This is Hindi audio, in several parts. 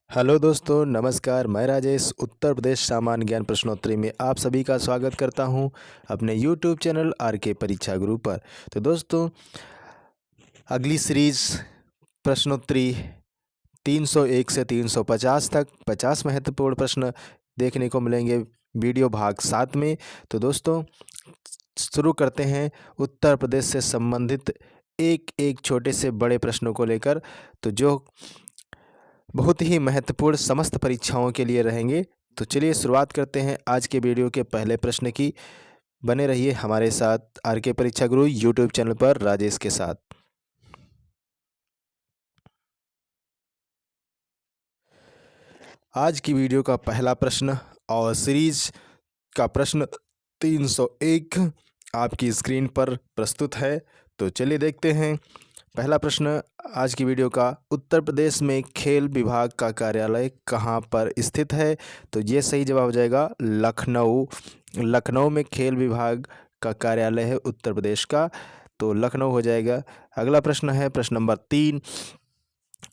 हेलो दोस्तों, नमस्कार। मैं राजेश उत्तर प्रदेश सामान्य ज्ञान प्रश्नोत्तरी में आप सभी का स्वागत करता हूं अपने यूट्यूब चैनल आर के परीक्षा गुरु पर। तो दोस्तों, अगली सीरीज प्रश्नोत्तरी 301 से 350 तक 50 महत्वपूर्ण प्रश्न देखने को मिलेंगे वीडियो भाग 7 में। तो दोस्तों, शुरू करते हैं उत्तर प्रदेश से संबंधित एक एक छोटे से बड़े प्रश्नों को लेकर, तो जो बहुत ही महत्वपूर्ण समस्त परीक्षाओं के लिए रहेंगे। तो चलिए शुरुआत करते हैं आज के वीडियो के पहले प्रश्न की। बने रहिए हमारे साथ आर के परीक्षा गुरु यूट्यूब चैनल पर राजेश के साथ। आज की वीडियो का पहला प्रश्न और सीरीज का प्रश्न 301 आपकी स्क्रीन पर प्रस्तुत है। तो चलिए देखते हैं पहला प्रश्न आज की वीडियो का। उत्तर प्रदेश में खेल विभाग का कार्यालय कहाँ पर स्थित है? तो ये सही जवाब हो जाएगा लखनऊ। लखनऊ में खेल विभाग का कार्यालय है उत्तर प्रदेश का, तो लखनऊ हो जाएगा। अगला प्रश्न है प्रश्न नंबर 3।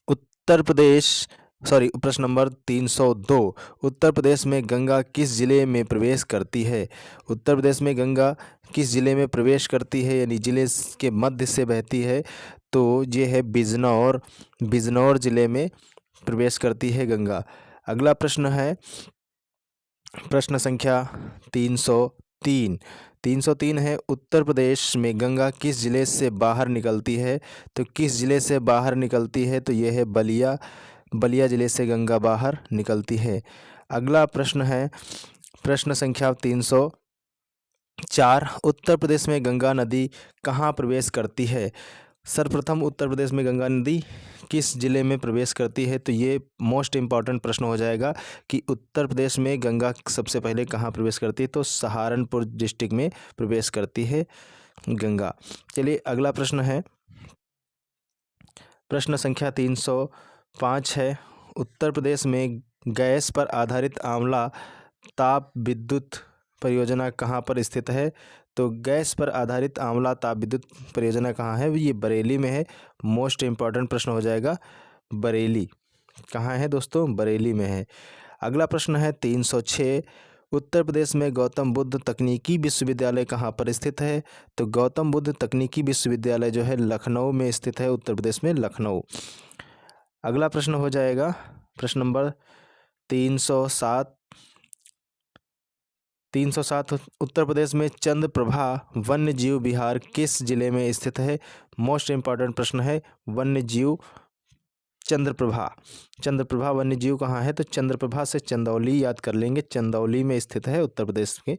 उत्तर प्रदेश प्रश्न नंबर 302। उत्तर प्रदेश में गंगा किस जिले में प्रवेश करती है? उत्तर प्रदेश में गंगा किस जिले में प्रवेश करती है, यानी जिले के मध्य से बहती है? तो ये है बिजनौर। बिजनौर जिले में प्रवेश करती है गंगा। अगला प्रश्न है प्रश्न संख्या 303। 303 है उत्तर प्रदेश में गंगा किस जिले से बाहर निकलती है? तो किस जिले से बाहर निकलती है? तो यह है बलिया। बलिया जिले से गंगा बाहर निकलती है। अगला प्रश्न है प्रश्न संख्या 304। उत्तर प्रदेश में गंगा नदी कहाँ प्रवेश करती है? सर्वप्रथम उत्तर प्रदेश में गंगा नदी किस जिले में प्रवेश करती है? तो ये मोस्ट इम्पॉर्टेंट प्रश्न हो जाएगा कि उत्तर प्रदेश में गंगा सबसे पहले कहाँ प्रवेश करती है? तो सहारनपुर डिस्ट्रिक्ट में प्रवेश करती है गंगा। चलिए अगला प्रश्न है प्रश्न संख्या 305 है। उत्तर प्रदेश में गैस पर आधारित आंवला ताप विद्युत परियोजना कहाँ पर स्थित है? तो गैस पर आधारित आंवला ताप विद्युत परियोजना कहाँ है? ये बरेली में है। मोस्ट इम्पॉर्टेंट प्रश्न हो जाएगा बरेली। कहाँ है दोस्तों? बरेली में है। अगला प्रश्न है 306। उत्तर प्रदेश में गौतम बुद्ध तकनीकी विश्वविद्यालय कहाँ पर स्थित है? तो गौतम बुद्ध तकनीकी विश्वविद्यालय जो है लखनऊ में स्थित है, उत्तर प्रदेश में लखनऊ। अगला प्रश्न हो जाएगा प्रश्न नंबर 307। 307 उत्तर प्रदेश में चंद्रप्रभा वन्य जीव विहार किस जिले में स्थित है? मोस्ट इम्पॉर्टेंट प्रश्न है वन्य जीव चंद्रप्रभा। चंद्रप्रभा वन्य जीव कहाँ है? तो चंद्रप्रभा से चंदौली याद कर लेंगे, चंदौली में स्थित है उत्तर प्रदेश के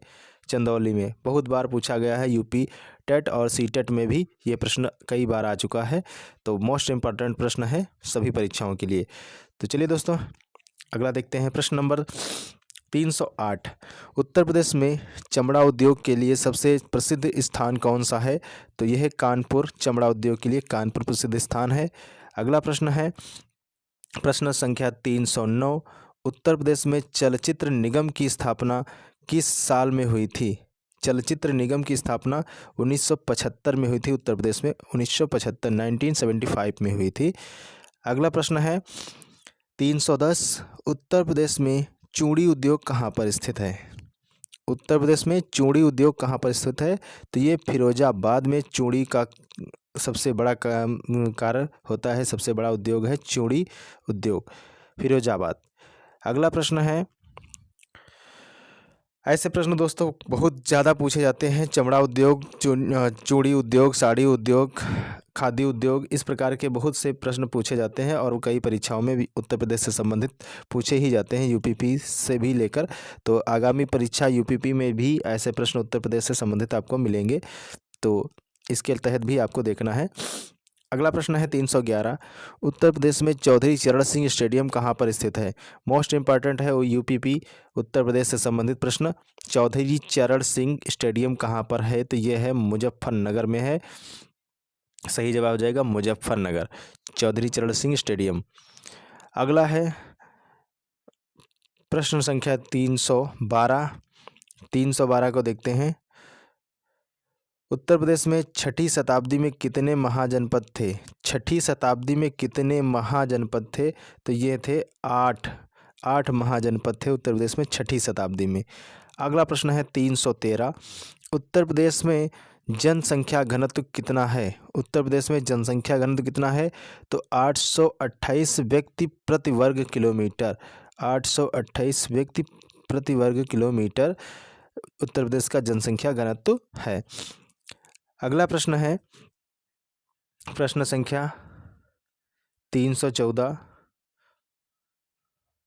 चंदौली में। बहुत बार पूछा गया है, यूपी टेट और सी टेट में भी ये प्रश्न कई बार आ चुका है, तो मोस्ट इम्पॉर्टेंट प्रश्न है सभी परीक्षाओं के लिए। तो चलिए दोस्तों अगला देखते हैं प्रश्न नंबर 308। उत्तर प्रदेश में चमड़ा उद्योग के लिए सबसे प्रसिद्ध स्थान कौन सा है? तो यह है कानपुर। चमड़ा उद्योग के लिए कानपुर प्रसिद्ध स्थान है। अगला प्रश्न है प्रश्न संख्या 309। उत्तर प्रदेश में चलचित्र निगम की स्थापना किस साल में हुई थी? चलचित्र निगम की स्थापना 1975 में हुई थी उत्तर प्रदेश में। 1975 1975 में हुई थी। अगला प्रश्न है 310। उत्तर प्रदेश में चूड़ी उद्योग कहाँ पर स्थित है? उत्तर प्रदेश में चूड़ी उद्योग कहाँ पर स्थित है? तो ये फिरोजाबाद में चूड़ी का सबसे बड़ा कार्य होता है, सबसे बड़ा उद्योग है चूड़ी उद्योग, फिरोजाबाद। अगला प्रश्न है ऐसे प्रश्न दोस्तों बहुत ज़्यादा पूछे जाते हैं। चमड़ा उद्योग, चूड़ी उद्योग, साड़ी उद्योग, खादी उद्योग, इस प्रकार के बहुत से प्रश्न पूछे जाते हैं और कई परीक्षाओं में भी उत्तर प्रदेश से संबंधित पूछे ही जाते हैं, यूपीपी से भी लेकर। तो आगामी परीक्षा यूपीपी में भी ऐसे प्रश्न उत्तर प्रदेश से संबंधित आपको मिलेंगे, तो इसके तहत भी आपको देखना है। अगला प्रश्न है 311। उत्तर प्रदेश में चौधरी चरण सिंह स्टेडियम कहाँ पर स्थित है? मोस्ट इम्पॉर्टेंट है वो यूपीपी उत्तर प्रदेश से संबंधित प्रश्न। चौधरी चरण सिंह स्टेडियम कहाँ पर है? तो ये है मुजफ्फरनगर में है। सही जवाब हो जाएगा मुजफ्फरनगर, चौधरी चरण सिंह स्टेडियम। अगला है प्रश्न संख्या 312। 312 को देखते हैं। उत्तर प्रदेश में छठी शताब्दी में कितने महाजनपद थे? छठी शताब्दी में कितने महाजनपद थे? तो ये थे 8 महाजनपद थे उत्तर प्रदेश में छठी शताब्दी में। अगला प्रश्न है 313। उत्तर प्रदेश में जनसंख्या घनत्व कितना है? उत्तर प्रदेश में जनसंख्या घनत्व कितना है? तो 828 व्यक्ति प्रति वर्ग किलोमीटर। 828 व्यक्ति प्रति वर्ग किलोमीटर उत्तर प्रदेश का जनसंख्या घनत्व है। अगला प्रश्न है प्रश्न संख्या 314।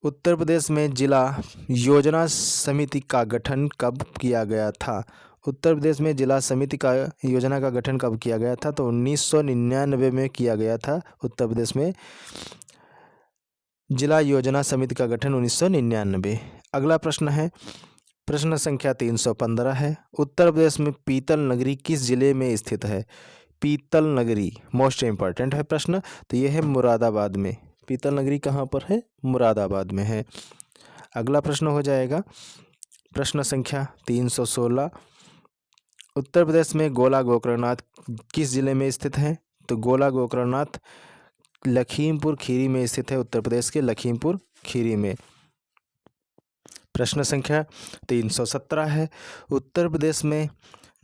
उत्तर प्रदेश में जिला योजना समिति का गठन कब किया गया था? उत्तर प्रदेश में जिला समिति का योजना का गठन कब किया गया था? तो 1999 में किया गया था उत्तर प्रदेश में जिला योजना समिति का गठन 1999। अगला प्रश्न है प्रश्न संख्या 315 है। उत्तर प्रदेश में पीतल नगरी किस जिले में स्थित है? पीतल नगरी मोस्ट इम्पॉर्टेंट है प्रश्न, तो यह है मुरादाबाद में। पीतल नगरी कहाँ पर है? मुरादाबाद में है। अगला प्रश्न हो जाएगा प्रश्न संख्या 316। उत्तर प्रदेश में गोला गोकर्णनाथ किस जिले में स्थित है? तो गोला गोकर्णनाथ लखीमपुर खीरी में स्थित है, उत्तर प्रदेश के लखीमपुर खीरी में। प्रश्न संख्या 317 है। उत्तर प्रदेश में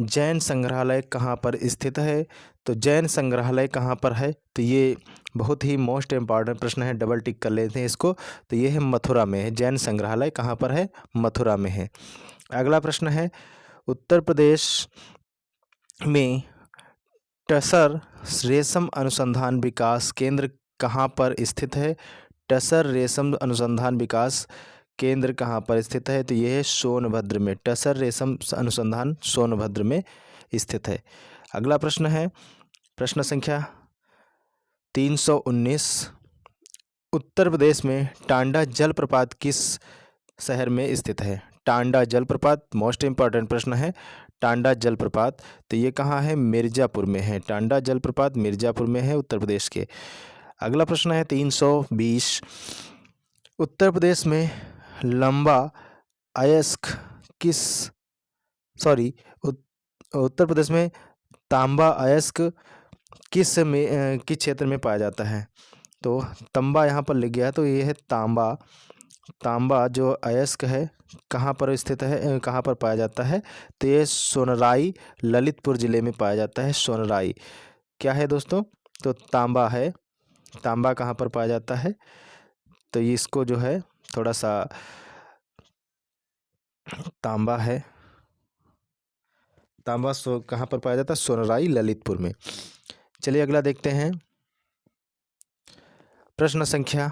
जैन संग्रहालय कहाँ पर स्थित है? तो जैन संग्रहालय कहाँ पर है? तो ये बहुत ही मोस्ट इम्पॉर्टेंट प्रश्न है, डबल टिक कर लेते हैं इसको। तो ये है मथुरा में है। जैन संग्रहालय कहाँ पर है? मथुरा में है। अगला प्रश्न है उत्तर प्रदेश में टसर रेशम अनुसंधान विकास केंद्र कहाँ पर स्थित है? टसर रेशम अनुसंधान विकास केंद्र कहाँ पर स्थित है? तो यह है सोनभद्र में। टसर रेशम अनुसंधान सोनभद्र में स्थित है। अगला प्रश्न है प्रश्न संख्या 319। उत्तर प्रदेश में टांडा जलप्रपात किस शहर में स्थित है? टांडा जलप्रपात मोस्ट इम्पॉर्टेंट प्रश्न है। टांडा जलप्रपात तो ये कहाँ है? मिर्ज़ापुर में है। टांडा जलप्रपात मिर्ज़ापुर में है उत्तर प्रदेश के। अगला प्रश्न है 320। उत्तर प्रदेश में लंबा अयस्क उत्तर प्रदेश में तांबा अयस्क किस क्षेत्र में पाया जाता है? तो तांबा यहाँ पर लिख गया है, तो ये है तांबा जो अयस्क है कहाँ पर स्थित है, कहाँ पर पाया जाता है? तो ये सोनराई ललितपुर ज़िले में पाया जाता है। सोनराई क्या है दोस्तों? तो तांबा है। तांबा कहाँ पर पाया जाता है? तो इसको जो है थोड़ा सा तांबा है। तांबा कहाँ पर पाया जाता है? सोनराई ललितपुर में। चलिए अगला देखते हैं प्रश्न संख्या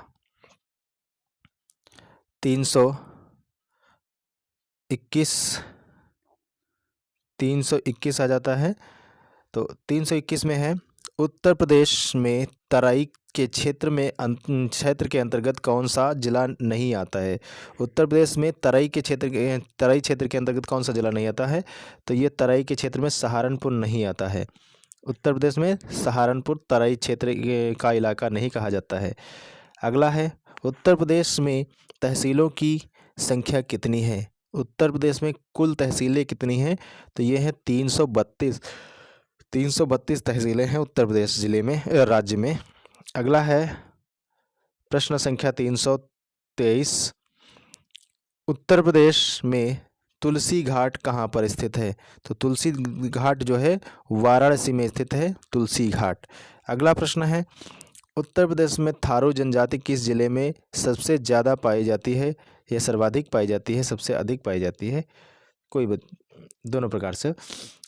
321 आ जाता है। तो 321 में है उत्तर प्रदेश में तराई के क्षेत्र के अंतर्गत कौन सा जिला नहीं आता है? उत्तर प्रदेश में तराई क्षेत्र के अंतर्गत कौन सा जिला नहीं आता है? तो ये तराई के क्षेत्र में सहारनपुर नहीं आता है। उत्तर प्रदेश में सहारनपुर तराई क्षेत्र का इलाका नहीं कहा जाता है। अगला है उत्तर प्रदेश में तहसीलों की संख्या कितनी है? उत्तर प्रदेश में कुल तहसीलें कितनी हैं? तो ये है 332 तहसीलें हैं उत्तर प्रदेश ज़िले में, राज्य में। अगला है प्रश्न संख्या 323। उत्तर प्रदेश में तुलसी घाट कहाँ पर स्थित है? तो तुलसी घाट जो है वाराणसी में स्थित है, तुलसी घाट। अगला प्रश्न है उत्तर प्रदेश में थारू जनजाति किस जिले में सबसे ज़्यादा पाई जाती है या सर्वाधिक पाई जाती है, सबसे अधिक पाई जाती है? दोनों प्रकार से,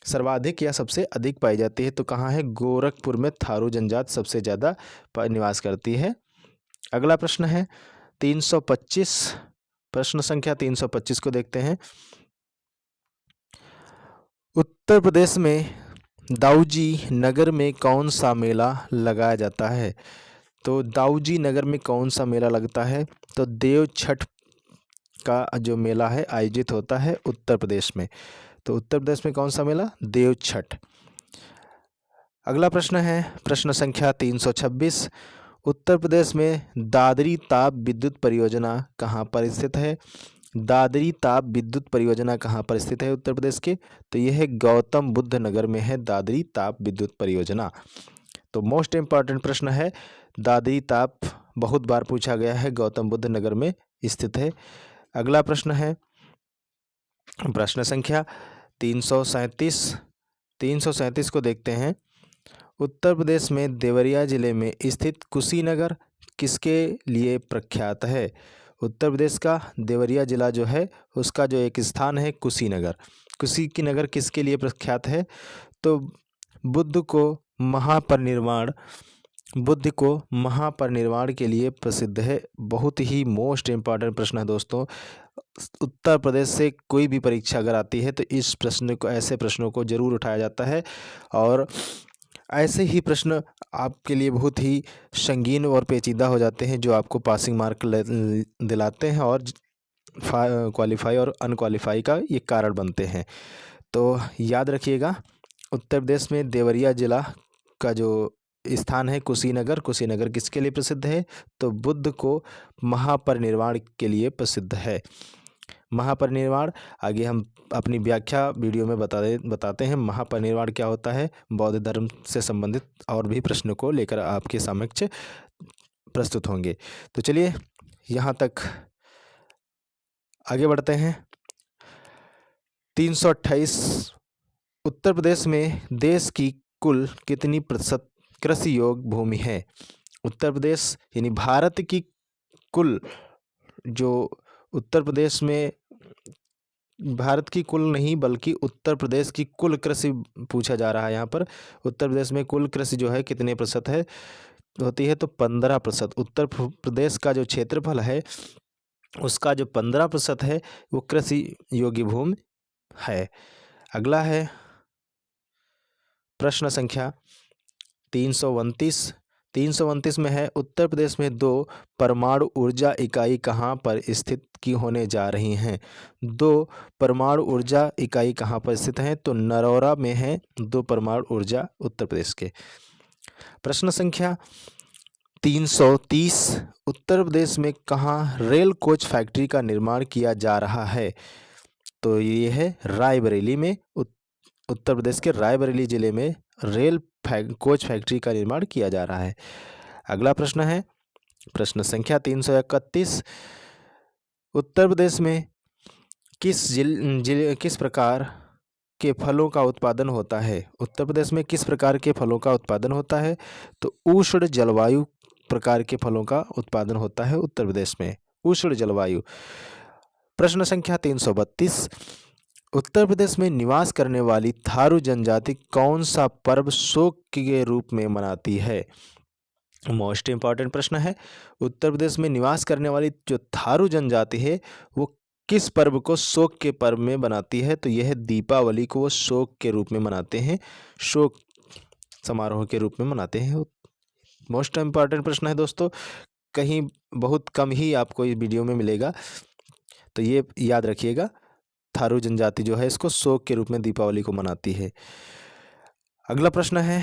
सर्वाधिक या सबसे अधिक पाई जाती है। तो कहाँ है? गोरखपुर में थारू जनजाति सबसे ज़्यादा निवास करती है। अगला प्रश्न है 325। प्रश्न संख्या 325 को देखते हैं। उत्तर प्रदेश में दाऊजी नगर में कौन सा मेला लगाया जाता है? तो दाऊजी नगर में कौन सा मेला लगता है? तो देव छठ का जो मेला है आयोजित होता है उत्तर प्रदेश में। तो उत्तर प्रदेश में कौन सा मेला? देव छठ। अगला प्रश्न है प्रश्न संख्या 326। उत्तर प्रदेश में दादरी ताप विद्युत परियोजना कहाँ पर स्थित है? दादरी ताप विद्युत परियोजना कहाँ पर स्थित है उत्तर प्रदेश के? तो यह है गौतम बुद्ध नगर में है दादरी ताप विद्युत परियोजना। तो मोस्ट इम्पॉर्टेंट प्रश्न है, दादरी ताप बहुत बार पूछा गया है, गौतम बुद्ध नगर में स्थित है। अगला प्रश्न है प्रश्न संख्या 337। 337 को देखते हैं। उत्तर प्रदेश में देवरिया जिले में स्थित कुशीनगर किसके लिए प्रख्यात है? उत्तर प्रदेश का देवरिया जिला जो है उसका जो एक स्थान है कुशीनगर, कुशीनगर किसके लिए प्रख्यात है? तो बुद्ध को महापरिनिर्वाण के लिए प्रसिद्ध है। बहुत ही मोस्ट इम्पॉर्टेंट प्रश्न है दोस्तों। उत्तर प्रदेश से कोई भी परीक्षा अगर आती है तो ऐसे प्रश्नों को जरूर उठाया जाता है, और ऐसे ही प्रश्न आपके लिए बहुत ही संगीन और पेचीदा हो जाते हैं, जो आपको पासिंग मार्क दिलाते हैं और क्वालिफाई और अनक्वालिफाई का ये कारण बनते हैं। तो याद रखिएगा, उत्तर प्रदेश में देवरिया जिला का जो स्थान है कुशीनगर, कुशीनगर किसके लिए प्रसिद्ध है? तो बुद्ध को महापरिनिर्वाण के लिए प्रसिद्ध है। महापरिनिर्वाण आगे हम अपनी व्याख्या वीडियो में बताते हैं। महापरिनिर्वाण क्या होता है, बौद्ध धर्म से संबंधित और भी प्रश्नों को लेकर आपके समक्ष प्रस्तुत होंगे। तो चलिए यहाँ तक आगे बढ़ते हैं। 328 उत्तर प्रदेश में देश की कुल कितनी प्रतिशत कृषि योग्य भूमि है? उत्तर प्रदेश यानी भारत की कुल, जो उत्तर प्रदेश में भारत की कुल नहीं बल्कि उत्तर प्रदेश की कुल कृषि पूछा जा रहा है यहाँ पर। उत्तर प्रदेश में कुल कृषि जो है कितने प्रतिशत है होती है? तो 15%। उत्तर प्रदेश का जो क्षेत्रफल है उसका जो 15% है वो कृषि योग्य भूमि है। अगला है प्रश्न संख्या 329। 329 में है, उत्तर प्रदेश में 2 परमाणु ऊर्जा इकाई कहाँ पर स्थित की होने जा रही हैं? 2 परमाणु ऊर्जा इकाई कहाँ पर स्थित हैं? तो नरौरा में है 2 परमाणु ऊर्जा उत्तर प्रदेश के। प्रश्न संख्या 330, उत्तर प्रदेश में कहाँ रेल कोच फैक्ट्री का निर्माण किया जा रहा है? तो ये है रायबरेली में। उत्तर प्रदेश के रायबरेली जिले में रेल कोच फैक्ट्री का निर्माण किया जा रहा है। अगला प्रश्न है प्रश्न संख्या 331, उत्तर प्रदेश में किस प्रकार के फलों का उत्पादन होता है? उत्तर प्रदेश में किस प्रकार के फलों का उत्पादन होता है? तो उष्ण जलवायु प्रकार के फलों का उत्पादन होता है उत्तर प्रदेश में, उष्ण जलवायु। प्रश्न संख्या 332, उत्तर प्रदेश में निवास करने वाली थारू जनजाति कौन सा पर्व शोक के रूप में मनाती है? मोस्ट इम्पॉर्टेंट प्रश्न है। उत्तर प्रदेश में निवास करने वाली जो थारू जनजाति है वो किस पर्व को शोक के पर्व में मनाती है? तो यह दीपावली को वो शोक के रूप में मनाते हैं, शोक समारोह के रूप में मनाते हैं। मोस्ट इम्पॉर्टेंट प्रश्न है दोस्तों, कहीं बहुत कम ही आपको इस वीडियो में मिलेगा, तो ये याद रखिएगा। थारू जनजाति जो है इसको शोक के रूप में दीपावली को मनाती है। अगला प्रश्न है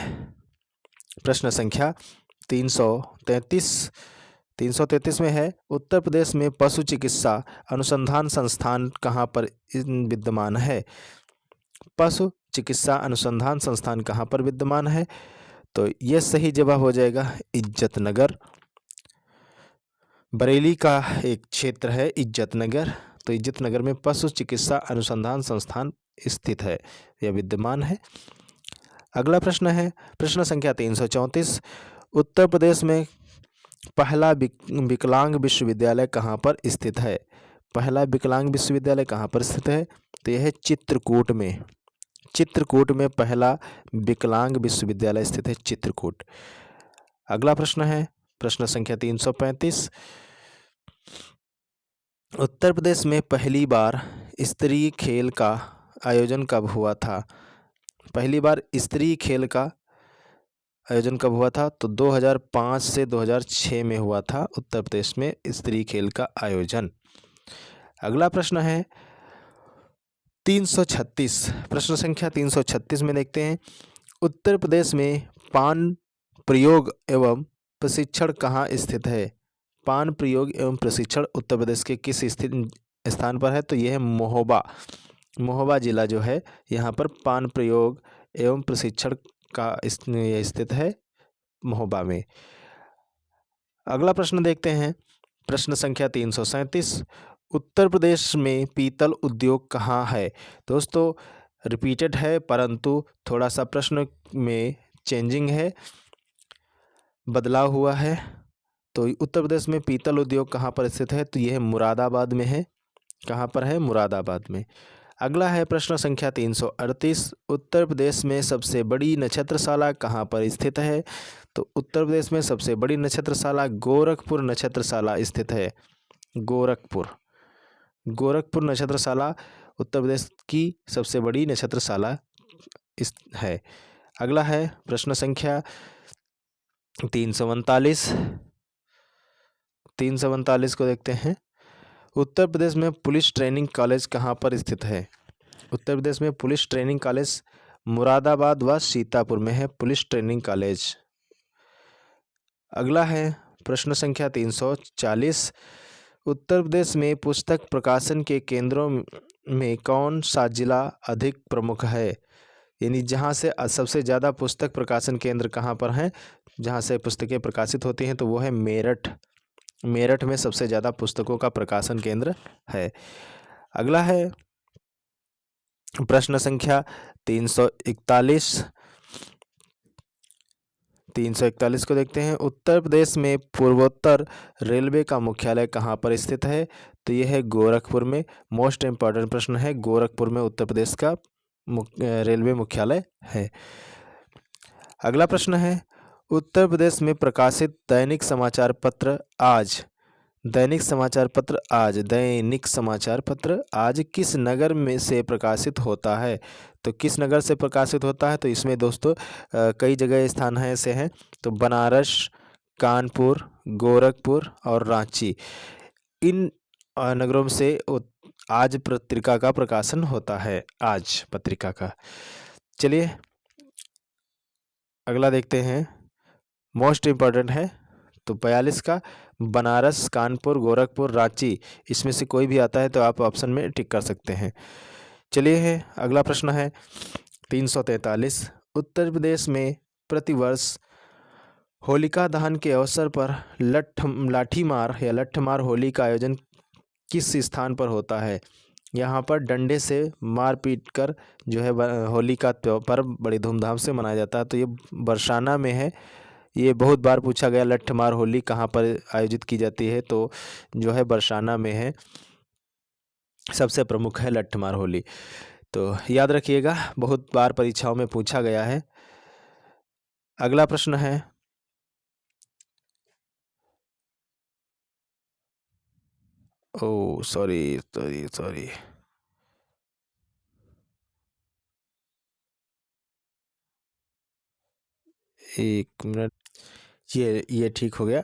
प्रश्न संख्या 333। 333 में है, उत्तर प्रदेश में पशु चिकित्सा अनुसंधान संस्थान कहाँ पर विद्यमान है? पशु चिकित्सा अनुसंधान संस्थान कहाँ पर विद्यमान है? तो ये सही जवाब हो जाएगा इज्जतनगर। बरेली का एक क्षेत्र है इज्जतनगर, तो इज्जतनगर में पशु चिकित्सा अनुसंधान संस्थान स्थित है या विद्यमान है। अगला प्रश्न है प्रश्न संख्या 334, उत्तर प्रदेश में पहला विकलांग विश्वविद्यालय कहाँ पर स्थित है? पहला विकलांग विश्वविद्यालय कहाँ पर स्थित है? तो यह है चित्रकूट में। चित्रकूट में पहला विकलांग विश्वविद्यालय स्थित है, चित्रकूट। अगला प्रश्न है प्रश्न संख्या 335, उत्तर प्रदेश में पहली बार स्तरीय खेल का आयोजन कब हुआ था? पहली बार स्तरीय खेल का आयोजन कब हुआ था? तो 2005 से 2006 में हुआ था उत्तर प्रदेश में स्तरीय खेल का आयोजन। अगला प्रश्न है 336। प्रश्न संख्या 336 में देखते हैं, उत्तर प्रदेश में पान प्रयोग एवं प्रशिक्षण कहाँ स्थित है? पान प्रयोग एवं प्रशिक्षण उत्तर प्रदेश के किस स्थान पर है? तो यह है महोबा। महोबा जिला जो है यहाँ पर पान प्रयोग एवं प्रशिक्षण का स्थित है महोबा में। अगला प्रश्न देखते हैं, प्रश्न संख्या 337। उत्तर प्रदेश में पीतल उद्योग कहाँ है? दोस्तों रिपीटेड है परंतु थोड़ा सा प्रश्न में चेंजिंग है, बदलाव हुआ है। तो उत्तर प्रदेश में पीतल उद्योग कहाँ पर स्थित है? तो यह मुरादाबाद में है। कहाँ पर है? मुरादाबाद में। अगला है प्रश्न संख्या 338। उत्तर प्रदेश में सबसे बड़ी नक्षत्रशाला कहाँ पर स्थित है? तो उत्तर प्रदेश में सबसे बड़ी नक्षत्रशाला गोरखपुर नक्षत्रशाला स्थित है। गोरखपुर नक्षत्रशाला उत्तर प्रदेश की सबसे बड़ी नक्षत्रशाला है। अगला है प्रश्न संख्या 339। 339 को देखते हैं। उत्तर प्रदेश में पुलिस ट्रेनिंग कॉलेज कहाँ पर स्थित है? उत्तर प्रदेश में पुलिस ट्रेनिंग कॉलेज मुरादाबाद व सीतापुर में है, पुलिस ट्रेनिंग कॉलेज। अगला है प्रश्न संख्या 340। उत्तर प्रदेश में पुस्तक प्रकाशन के केंद्रों में कौन सा जिला अधिक प्रमुख है? यानी जहाँ से सबसे ज़्यादा पुस्तक प्रकाशन केंद्र कहाँ पर हैं, जहाँ से पुस्तकें प्रकाशित होती हैं, तो वो है मेरठ। मेरठ में सबसे ज़्यादा पुस्तकों का प्रकाशन केंद्र है। अगला है प्रश्न संख्या 341। 341 को देखते हैं। उत्तर प्रदेश में पूर्वोत्तर रेलवे का मुख्यालय कहाँ पर स्थित है? तो यह है गोरखपुर में। मोस्ट इम्पॉर्टेंट प्रश्न है, गोरखपुर में उत्तर प्रदेश का रेलवे मुख्यालय है। अगला प्रश्न है, उत्तर प्रदेश में प्रकाशित दैनिक समाचार पत्र आज दैनिक समाचार पत्र आज किस नगर में से प्रकाशित होता है? तो किस नगर से प्रकाशित होता है? तो इसमें दोस्तों कई जगह स्थान है ऐसे हैं, तो बनारस, कानपुर, गोरखपुर और रांची, इन नगरों से आज पत्रिका का प्रकाशन होता है, आज पत्रिका का। चलिए अगला देखते हैं, मोस्ट इम्पॉर्टेंट है। तो 42 का बनारस, कानपुर, गोरखपुर, रांची, इसमें से कोई भी आता है तो आप ऑप्शन में टिक कर सकते हैं। चलिए अगला प्रश्न है 343। उत्तर प्रदेश में प्रतिवर्ष होलिका दहन के अवसर पर लट्ठमार होली का आयोजन किस स्थान पर होता है? यहाँ पर डंडे से मार पीट कर जो है होली का पर्व बड़ी धूमधाम से मनाया जाता है। तो ये बरसाना में है। ये बहुत बार पूछा गया, लट्ठमार होली कहाँ पर आयोजित की जाती है? तो जो है बरसाना में है, सबसे प्रमुख है लट्ठमार होली। तो याद रखिएगा, बहुत बार परीक्षाओं में पूछा गया है। अगला प्रश्न है सॉरी एक मिनट, ये ठीक हो गया।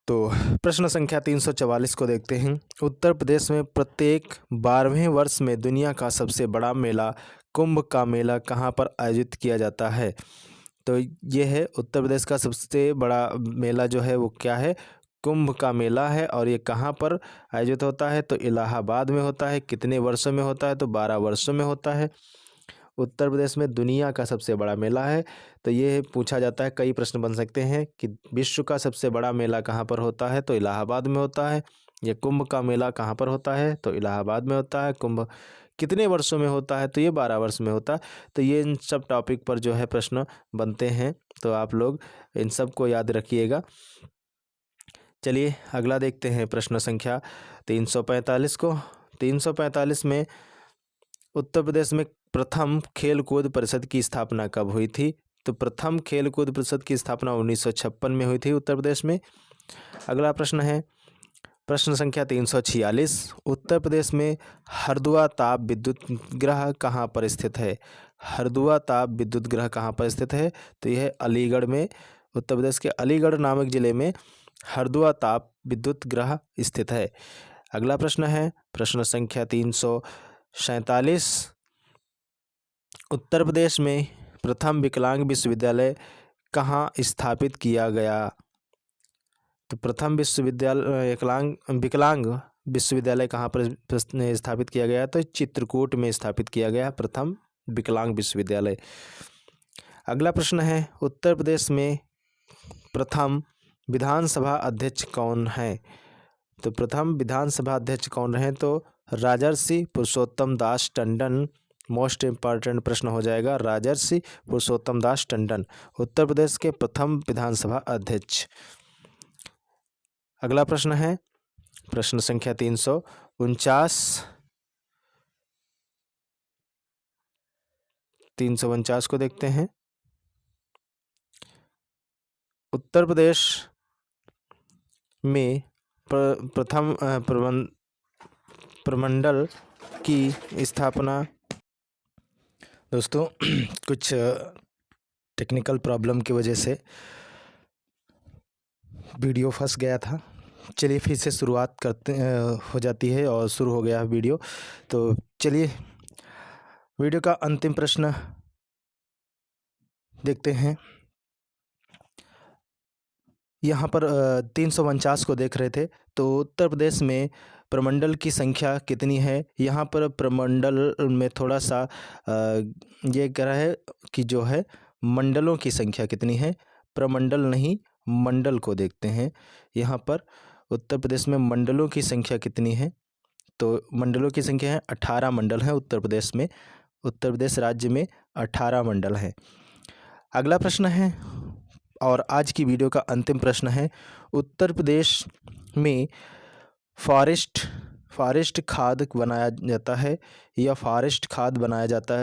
तो प्रश्न संख्या 344 को देखते हैं। उत्तर प्रदेश में प्रत्येक 12वें वर्ष में दुनिया का सबसे बड़ा मेला कुंभ का मेला कहाँ पर आयोजित किया जाता है? तो ये है उत्तर प्रदेश का सबसे बड़ा मेला जो है वो क्या है? कुंभ का मेला है। और ये कहाँ पर आयोजित होता है? तो इलाहाबाद में होता है। कितने वर्षों में होता है? तो 12 वर्षों में होता है। उत्तर प्रदेश में दुनिया का सबसे बड़ा मेला है। तो ये पूछा जाता है, कई प्रश्न बन सकते हैं कि विश्व का सबसे बड़ा मेला कहाँ पर होता है? तो इलाहाबाद में होता है। ये कुंभ का मेला कहाँ पर होता है? तो इलाहाबाद में होता है। कुंभ कितने वर्षों में होता है? तो ये 12 वर्ष में होता है। तो ये इन सब टॉपिक पर जो है प्रश्न बनते हैं, तो आप लोग इन सब को याद रखिएगा। चलिए अगला देखते हैं, प्रश्न संख्या 345 को। 345 में उत्तर प्रदेश में प्रथम खेलकूद परिषद की स्थापना कब हुई थी? तो प्रथम खेलकूद परिषद की स्थापना 1956 में हुई थी उत्तर प्रदेश में। अगला प्रश्न है प्रश्न संख्या 346। उत्तर प्रदेश में हरदुआ ताप विद्युत गृह कहाँ पर स्थित है? हरदुआ ताप विद्युत गृह कहाँ पर स्थित है? तो यह अलीगढ़ में, उत्तर प्रदेश के अलीगढ़ नामक जिले में हरदुआ ताप विद्युत गृह स्थित है। अगला प्रश्न है प्रश्न संख्या 347। उत्तर प्रदेश में प्रथम विकलांग विश्वविद्यालय कहाँ स्थापित किया गया? तो प्रथम विकलांग विश्वविद्यालय कहाँ पर स्थापित किया गया? तो चित्रकूट में स्थापित किया गया प्रथम विकलांग विश्वविद्यालय। अगला प्रश्न है, उत्तर प्रदेश में प्रथम विधानसभा अध्यक्ष कौन है? तो प्रथम विधानसभा अध्यक्ष कौन रहे? तो राजर्षि पुरुषोत्तम दास टंडन मोस्ट इम्पॉर्टेंट प्रश्न हो जाएगा। राजर्षि पुरुषोत्तम दास टंडन उत्तर प्रदेश के प्रथम विधानसभा अध्यक्ष। अगला प्रश्न है प्रश्न संख्या 349 को देखते हैं। उत्तर प्रदेश में प्रथम प्रमंडल की स्थापना, दोस्तों कुछ टेक्निकल प्रॉब्लम की वजह से वीडियो फंस गया था। चलिए फिर से शुरुआत करते हो जाती है और शुरू हो गया वीडियो। तो चलिए वीडियो का अंतिम प्रश्न देखते हैं। यहाँ पर 349 को देख रहे थे। तो उत्तर प्रदेश में प्रमंडल की संख्या कितनी है? यहाँ पर प्रमंडल में थोड़ा सा ये कह रहा है कि जो है मंडलों की संख्या कितनी है, प्रमंडल नहीं मंडल को देखते हैं। यहाँ पर उत्तर प्रदेश में मंडलों की संख्या कितनी है? तो मंडलों की संख्या है 18 मंडल हैं उत्तर प्रदेश में। उत्तर प्रदेश राज्य में 18 मंडल हैं। अगला प्रश्न है और आज की वीडियो का अंतिम प्रश्न है, उत्तर प्रदेश में फॉरेस्ट खाद बनाया जाता है या फॉरेस्ट खाद बनाया जाता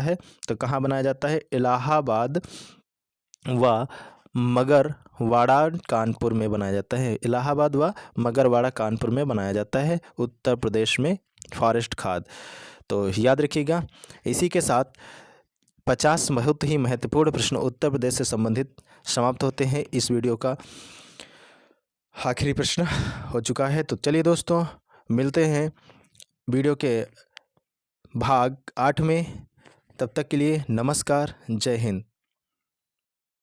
है तो कहाँ बनाया जाता है? इलाहाबाद व मगरवाड़ा कानपुर में बनाया जाता है। इलाहाबाद व मगरवाड़ा कानपुर में बनाया जाता है उत्तर प्रदेश में फॉरेस्ट खाद। तो याद रखिएगा। इसी के साथ 50 बहुत ही महत्वपूर्ण प्रश्न उत्तर प्रदेश से संबंधित समाप्त होते हैं। इस वीडियो का आखिरी प्रश्न हो चुका है। तो चलिए दोस्तों मिलते हैं वीडियो के भाग 8 में। तब तक के लिए नमस्कार, जय हिंद।